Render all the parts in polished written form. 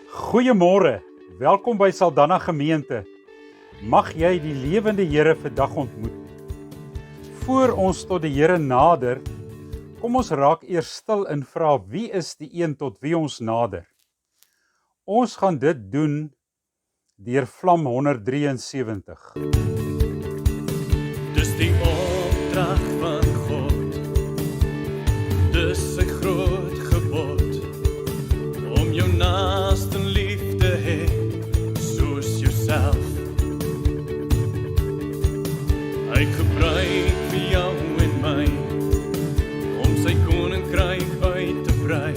Goeiemôre, welkom by Saldanha Gemeente. Mag jy die lewende Here vandag ontmoet. Voor ons tot die Here nader, kom ons raak eers stil en vra, wie is die een tot wie ons nader? Ons gaan dit doen deur Vlam 173. Dis die opdrag van God, dis sy groot gebod, om jou naaste lief te hê, soos jouself. Hy gebruik vir jou en my, om sy koninkryk uit te brei,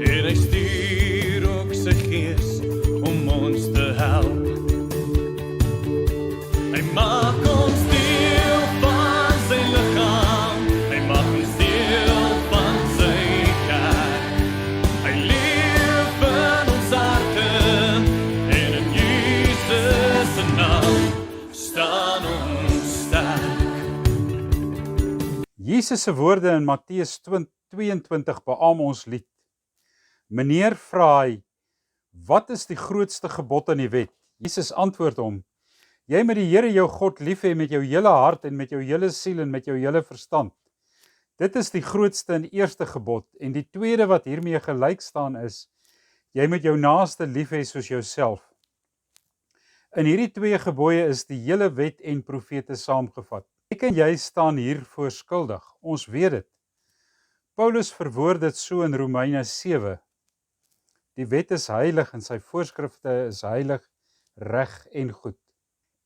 en hy stuur ook sy gees, om ons te help. Hy maak ons deel van sy liggaam, hy maak ons deel van sy kerk. Hy leef in ons harte, en in Jesus se naam staan ons sterk. Jesus se woorde in Matteus 22 beamoen ons lied. Meneer vra hy, wat is die grootste gebod in die wet? Jesus antwoord hom, jy moet die Here jou God lief hê met jou hele hart en met jou hele siel en met jou hele verstand. Dit is die grootste en eerste gebod, en die tweede wat hiermee gelyk staan is, jy moet jou naaste lief hê soos jouself. In hierdie twee gebooie is die hele wet en profete saamgevat. Ek en jy staan hiervoor skuldig, ons weet dit. Paulus verwoord dit so in Romeine 7. Die wet is heilig en sy voorskrifte is heilig, reg en goed.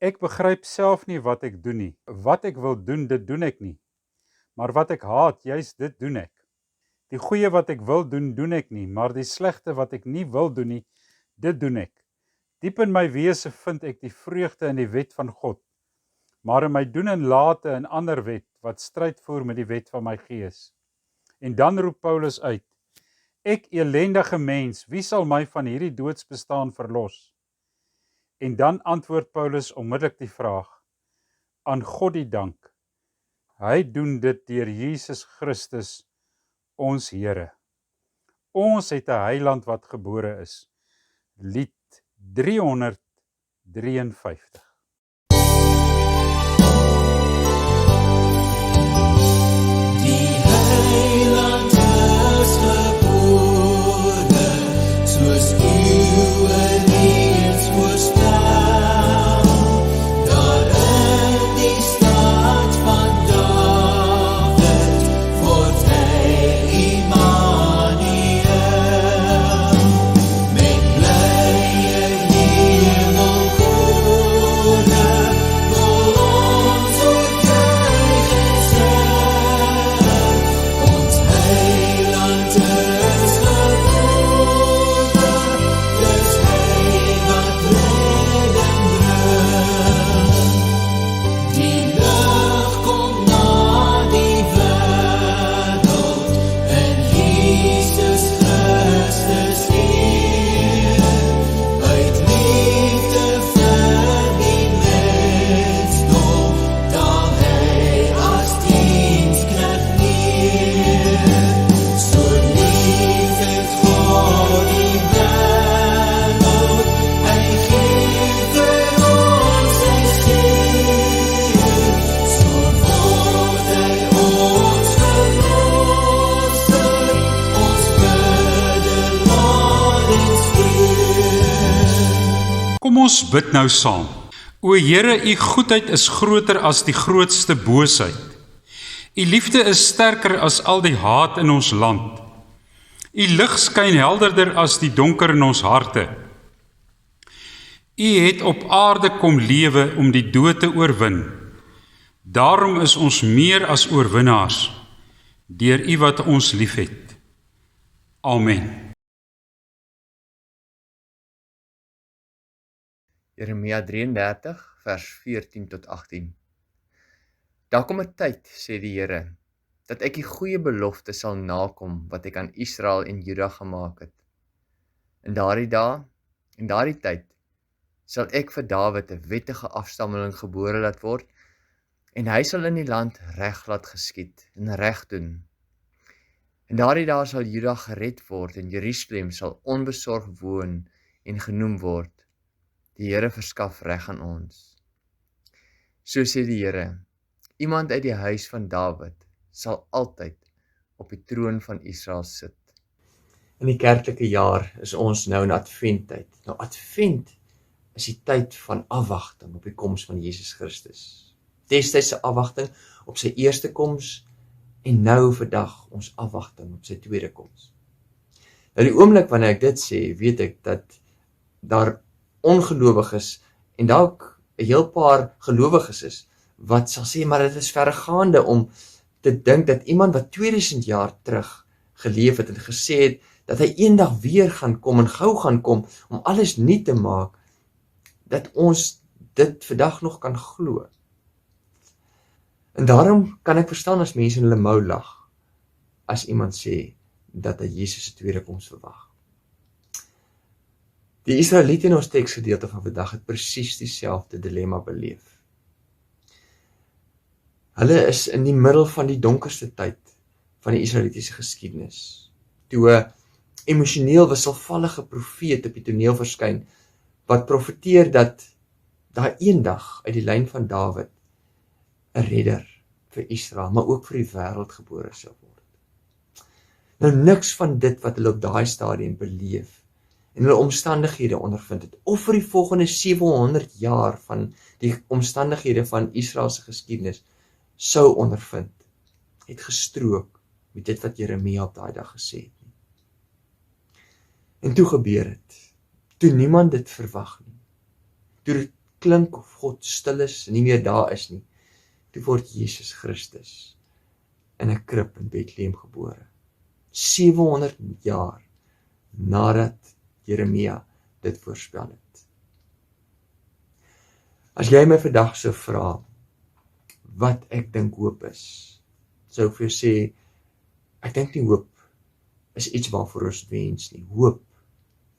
Ek begryp self nie wat ek doen nie. Wat ek wil doen, dit doen ek nie. Maar wat ek haat, juist dit doen ek. Die goeie wat ek wil doen, doen ek nie. Maar die slegte wat ek nie wil doen nie, dit doen ek. Diep in my wese vind ek die vreugde in die wet van God. Maar in my doen en late 'n ander wet, wat stryd voer met die wet van my gees. En dan roep Paulus uit, ek elendige mens, wie sal my van hierdie doodsbestaan verlos? En dan antwoord Paulus onmiddellik die vraag, aan God die dank. Hy doen dit deur Jesus Christus, ons Here. Ons het 'n heiland wat gebore is. Lied 353. Die heiland is gebore, soos eeuwen reeds voorspel. Daar in die stad van Dawid word hy Immanuel. Met blye hemelkore wil ons oortuig en sing. Ons heiland is gebore, dis hy wat redding bring. Die lig kom na die wêreld, en Jesus Christus hier, uit liefde vir die mensdom, daal hy as diensknegt neer. So lief het God die wêreld, hy gee vir ons sy seun. So word hy ons verlosser, ons middelaar en steun. Kom ons bid nou saam. O Here, u goedheid is groter as die grootste boosheid. U liefde is sterker as al die haat in ons land. U lig skyn helderder as die donker in ons harte. U het op aarde kom lewe om die dood te oorwin. Daarom is ons meer as oorwinnaars, deur u wat ons liefhet. Amen. Jeremia 33 vers 14 tot 18. Daar kom 'n tyd, sê die Here, dat ek die goeie belofte sal nakom wat ek aan Israel en Juda gemaak het. In daardie dae en daardie tyd sal ek vir Dawid 'n wettige afstammeling gebore laat word, en hy sal in die land reg laat geskied en reg doen. In daardie dae sal Juda gered word en Jerusalem sal onbesorg woon en genoem word, die Here verskaf reg aan ons. So sê die Here, iemand uit die huis van Dawid sal altyd op die troon van Israel sit. In die kerklike jaar is ons nou in Adventtyd. Nou Advent is die tyd van afwagting op die koms van Jesus Christus. Destydse afwagting op sy eerste koms en nou vandag ons afwagting op sy tweede koms. Nou die oomblik wanneer ek dit sê, weet ek dat daar ongelowiges en dalk 'n heel paar gelowiges is wat sal sê, maar dit is verregaande om te dink dat iemand wat 2000 jaar terug geleef het en gesê het dat hy eendag weer gaan kom en gou gaan kom om alles nuut te maak, dat ons dit vandag nog kan glo. En daarom kan ek verstaan as mense in hulle mou lag as iemand sê dat hy Jesus se tweede koms verwag. Die Israeliete in ons teksgedeelte van vandag het presies dieselfde dilemma beleef. Hulle is in die middel van die donkerste tyd van die Israelitiese geskiedenis, toe 'n emosioneel wisselvallige profeet op die toneel verskyn, wat profeteer dat daar eendag uit die lyn van Dawid 'n redder vir Israel, maar ook vir die wêreld gebore sal word. Nou niks van dit wat hulle op daai stadium beleef en hulle omstandighede ondervind het, of vir die volgende 700 jaar van die omstandighede van Israel se geskiedenis sou ondervind, het gestrook met dit wat Jeremia op daai dag gesê het nie. En toe gebeur het, toe niemand dit verwag nie, toe dit klink of God stil is en nie meer daar is nie, toe word Jesus Christus in 'n krib in Bethlehem gebore. 700 jaar nadat Jeremia dit voorspel het. As jy my vandag sou vra wat ek dink hoop is, sou ek vir jou sê, ek dink nie hoop is iets waarvoor ons wens nie. Hoop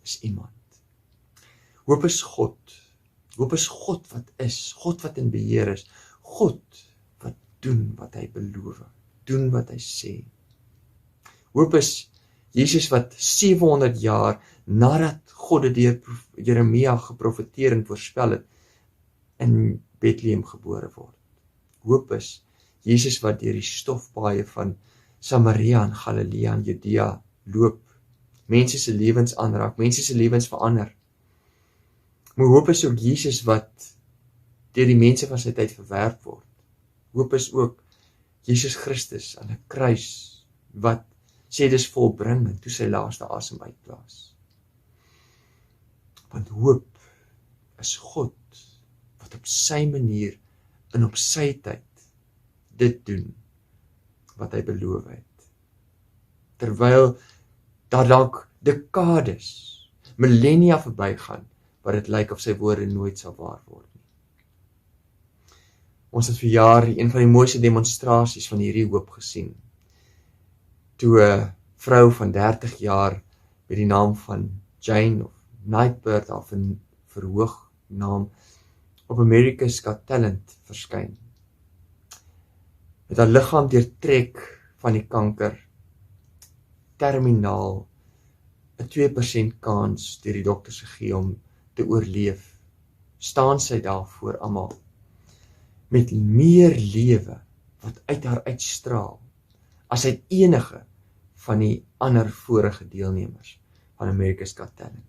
is iemand. Hoop is God. Hoop is God wat is, God wat in beheer is, God wat doen wat hy beloof, doen wat hy sê. Hoop is Jesus wat 700 jaar nadat God dit deur Jeremia geprofeteer en voorspel het, in Bethlehem gebore word. Hoop is Jesus wat deur die stofpaaie van Samaria en Galilea en Judea loop, mense se lewens aanraak, mense se lewens verander. Maar hoop is ook Jesus wat deur die mense van sy tyd verwerp word. Hoop is ook Jesus Christus aan 'n kruis wat sê dis volbring en toe sy laaste asem uitblaas. Want hoop is God wat op sy manier en op sy tyd dit doen wat hy beloof het. Terwyl daar dalk dekades, millennia verbygaan, waar dit lyk of sy woorde nooit sal waar word nie. Ons het verjaar een van die mooiste demonstrasies van hierdie hoop gesien, toe 'n vrou van 30 jaar met die naam van Jane of Nightbird of 'n verhoog naam op America's Got Talent verskyn. Met haar liggaam deurtrek van die kanker, terminaal, 'n 2% kans deur die dokters gegee om te oorleef, staan sy daar voor almal, met meer lewe wat uit haar uitstraal, as uit enige van die ander vorige deelnemers van America's Got Talent.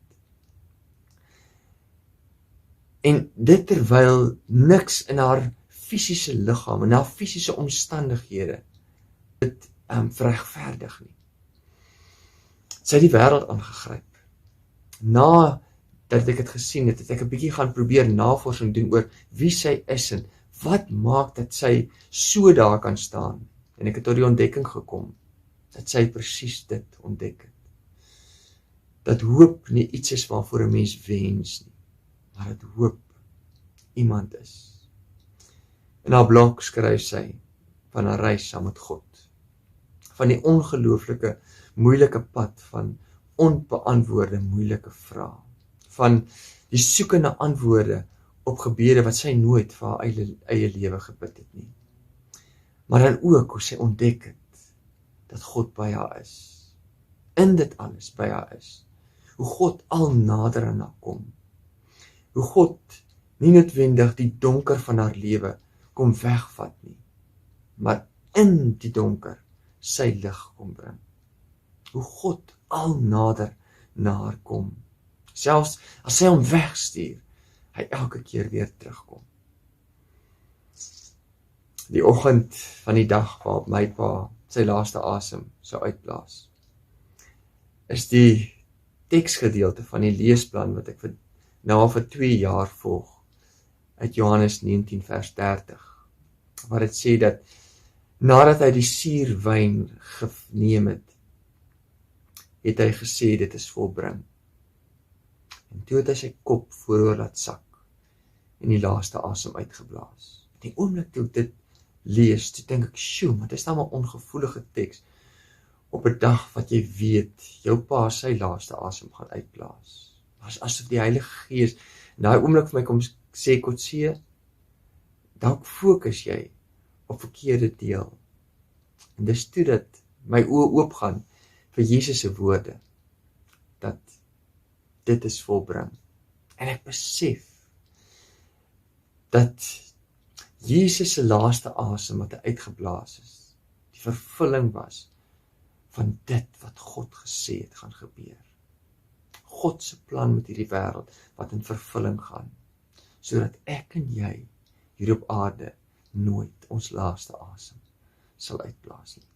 En dit terwyl niks in haar fisiese liggaam, in haar fisiese omstandighede, dit verregverdig nie. Sy het die wêreld aangegryp. Na dat ek het gesien het, het ek 'n bietjie gaan probeer navorsing doen oor wie sy is en wat maak dat sy so daar kan staan. En ek het tot die ontdekking gekom, dat sy presies dit ontdek het. Dat hoop nie iets is waarvoor 'n mens wens nie, maar dat hoop iemand is. In haar blog skryf sy van haar reis saam met God, van die ongelooflike moeilike pad van onbeantwoorde moeilike vrae, van die soekende antwoorde op gebede wat sy nooit vir haar eie lewe gebid het nie. Maar dan ook hoe sy ontdek het dat God by haar is. In dit alles by haar is. Hoe God al nader aan haar kom. Hoe God nie noodwendig die donker van haar lewe kom wegvat nie, maar in die donker sy lig kom bring. Hoe God al nader na haar kom. Selfs as sy hom wegstuur, hy elke keer weer terugkom. Die oggend van die dag waarop my pa sy laaste asem sou uitblaas, is die teksgedeelte van die leesplan wat ek vir 2 jaar volg, uit Johannes 19 vers 30, waar dit sê dat nadat hy die suurwyn geneem het, het hy gesê dit is volbring. En toe het hy sy kop vooroor laat sak en die laaste asem uitgeblaas. Die oomblik toe ek dit lees, toe dink ek, sjoe, maar dit is nou maar ongevoelige teks op 'n dag wat jy weet, jou pa sy laaste asem gaan uitblaas. Asof die Heilige Gees in daai oomblik vir my kom sê, Kotse, dalk fokus jy op verkeerde deel. En dis toe dat my oë oopgaan vir Jesus se woorde, dat dit is volbring. En ek besef dat Jesus se laaste asem wat hy uitgeblaas is, die vervulling was van dit wat God gesê het gaan gebeur. God se plan met hierdie wêreld wat in vervulling gaan, sodat ek en jy hier op aarde nooit ons laaste asem sal uitblaas nie.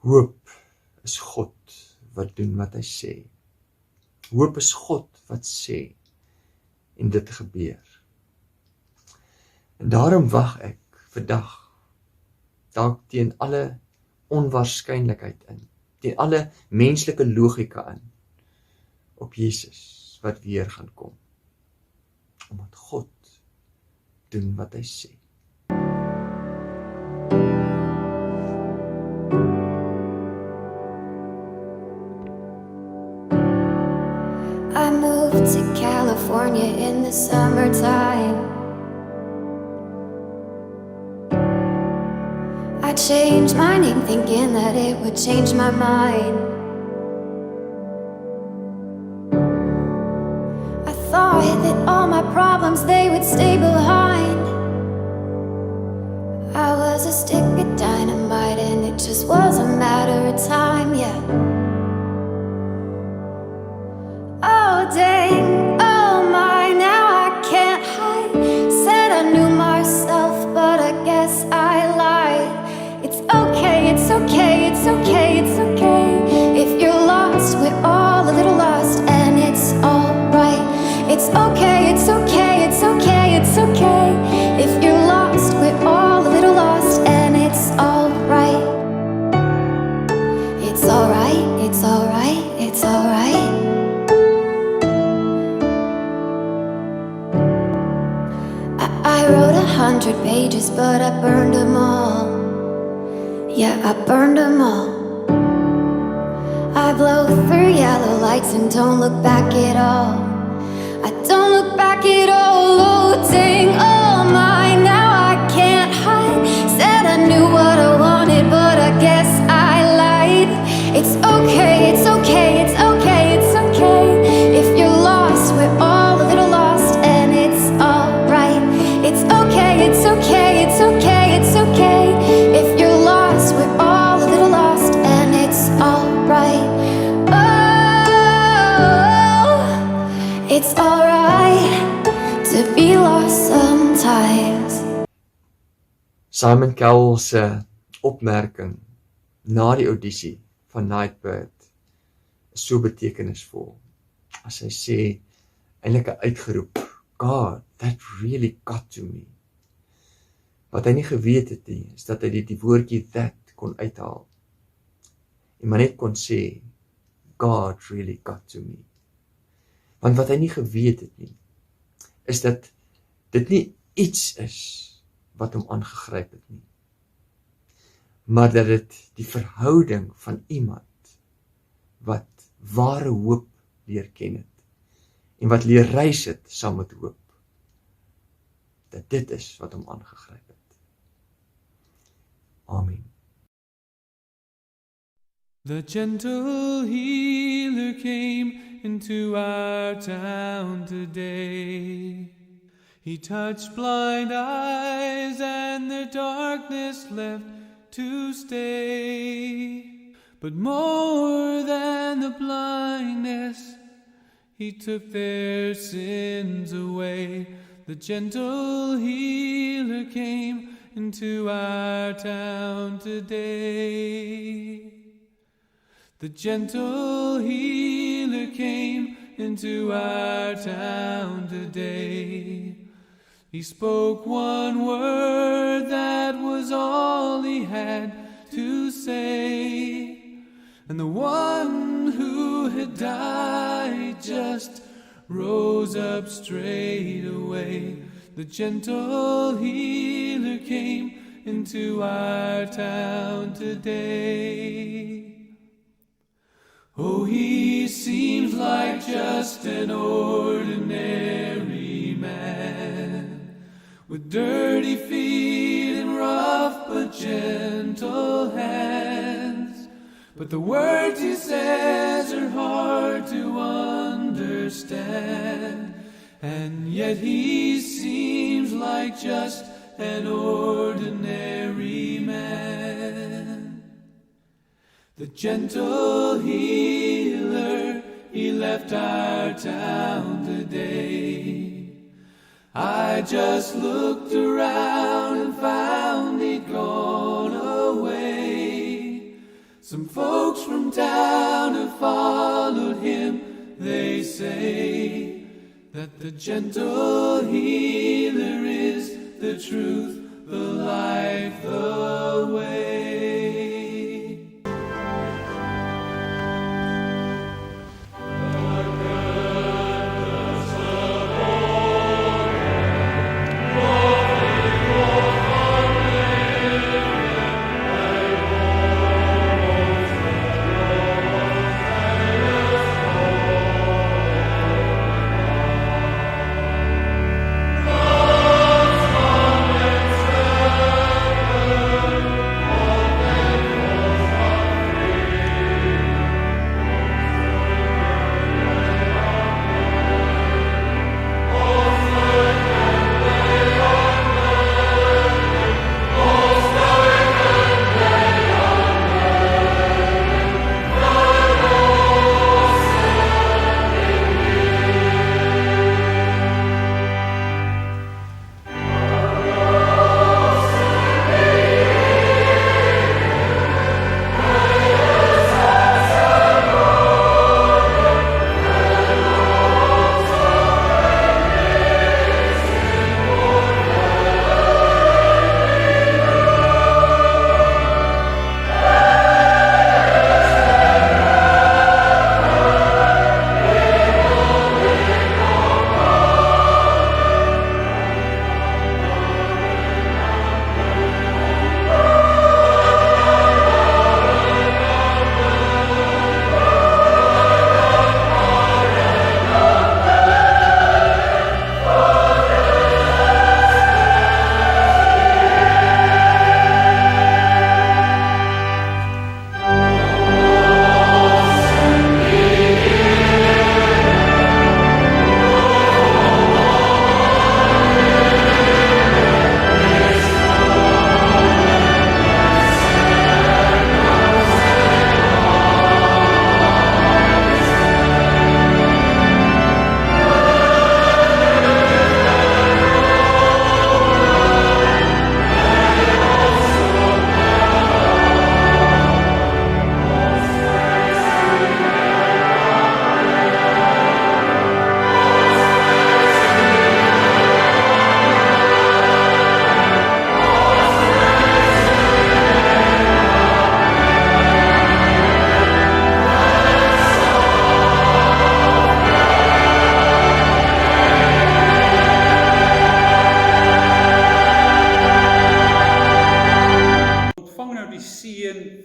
Hoop is God wat doen wat hy sê. Hoop is God wat sê en dit gebeur. En daarom wag ek vandag dalk teen alle onwaarskynlikheid in, teen alle menslike logika in, op Jesus wat weer gaan kom. Omdat God doen wat hy sê. I moved to California in the summertime. I changed my name thinking that it would change my mind. I thought that all my problems, they would stay behind. I was a stick of dynamite and it just was a matter of time, yeah. Oh dang, oh my, now I can't hide. Said I knew myself, but I guess I lied. It's okay, it's okay, it's okay, it's okay. If you're lost, we're all a little lost, and it's alright. It's okay, it's okay, it's okay, it's okay. If you're lost, we're all a little lost, and it's alright. It's alright, it's alright, it's alright. I wrote 100 pages, but I burned them all. Yeah, I burned them all. I blow through yellow lights and don't look back at all. I don't look back at all. Oh dang, oh my, now I can't hide. Said I knew what I wanted, but I guess I lied. It's okay, it's okay, it's okay, it's okay. If you're lost, we're all a little lost, and it's alright. It's okay, it's okay, it's okay, it's okay. If you're lost, we're all a little lost, and it's alright. Oh, it's alright to be lost sometimes. Simon Cowell se opmerking na die audisie van Nightbird is so betekenisvol. As hy sê, eintlik 'n uitgeroep, God, that really got to me. Wat hy nie geweet het nie, is dat hy die woordjie that kon uithaal. En maar net kon sê, God really got to me. Want wat hy nie geweet het nie, is dat dit nie iets is wat hom aangegryp het nie, maar dat dit die verhouding van iemand wat ware hoop leer ken het, en wat leer reis het saam met hoop, dat dit is wat hom aangegryp het. Amen. The gentle healer came into our town today. He touched blind eyes and their darkness left to stay. But more than the blindness, he took their sins away. The gentle healer came into our town today. The gentle healer came into our town today. He spoke one word, that was all he had to say. And the one who had died just rose up straight away. The gentle healer came into our town today. Oh, he seems like just an ordinary man, with dirty feet and rough but gentle hands. But the words he says are hard to understand, and yet he seems like just an ordinary man. The gentle healer, he left our town today. I just looked around and found he'd gone away. Some folks from town have followed him. They say that the gentle healer is the truth, the life, the way.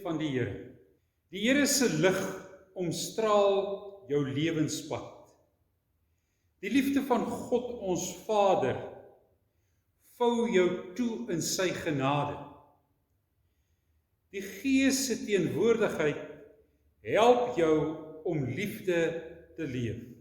van die Here. Die Here se lig omstraal jou lewenspad. Die liefde van God ons Vader vou jou toe in sy genade. Die Gees se teenwoordigheid help jou om liefde te leef.